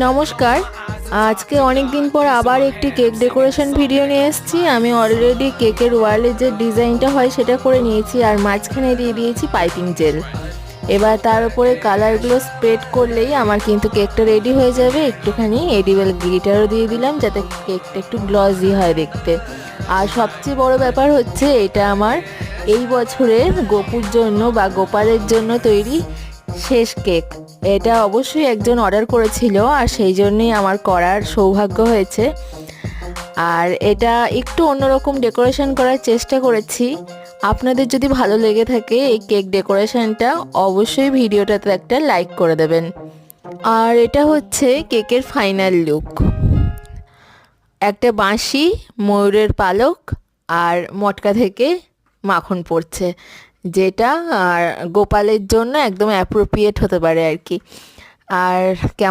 নমস্কার। আজকে অনেক দিন পর আবার একটি কেক ডেকোরেশন ভিডিও নিয়ে এসেছি। আমি অলরেডি কেকের ওয়ালের যে ডিজাইনটা হয় সেটা করে নিয়েছি, আর মাঝখানে দিয়ে দিয়েছি পাইপিং জেল। এবার তার উপরে কালারগুলো স্প্রেড করলেই আমার কিন্তু কেকটা রেডি হয়ে যাবে। একটুখানি এডিবল গ্লিটারও দিয়ে দিলাম যাতে কেকটা একটু গ্লসি হয় দেখতে। আর সবচেয়ে বড় ব্যাপার হচ্ছে এটা আমার এই বছরের গোপুর জন্য বা গোপালের জন্য তৈরি শেষ কেক। এটা অবশ্যই একজন অর্ডার করেছিল, আর সেই জন্যই আমার করার সৌভাগ্য হয়েছে। আর এটা একটু অন্যরকম ডেকোরেশন করার চেষ্টা করেছি। আপনাদের যদি ভালো লেগে থাকে এই কেক ডেকোরেশনটা, অবশ্যই ভিডিওটাতে একটা লাইক করে দেবেন। আর এটা হচ্ছে কেকের ফাইনাল লুক। একটা বাঁশি, ময়ূরের পালক আর মটকা থেকে মাখন পড়ছে, যেটা আর গোপালের জন্য একদম অ্যাপ্রোপ্রিয়েট হতে পারে আর কি। আর কেমন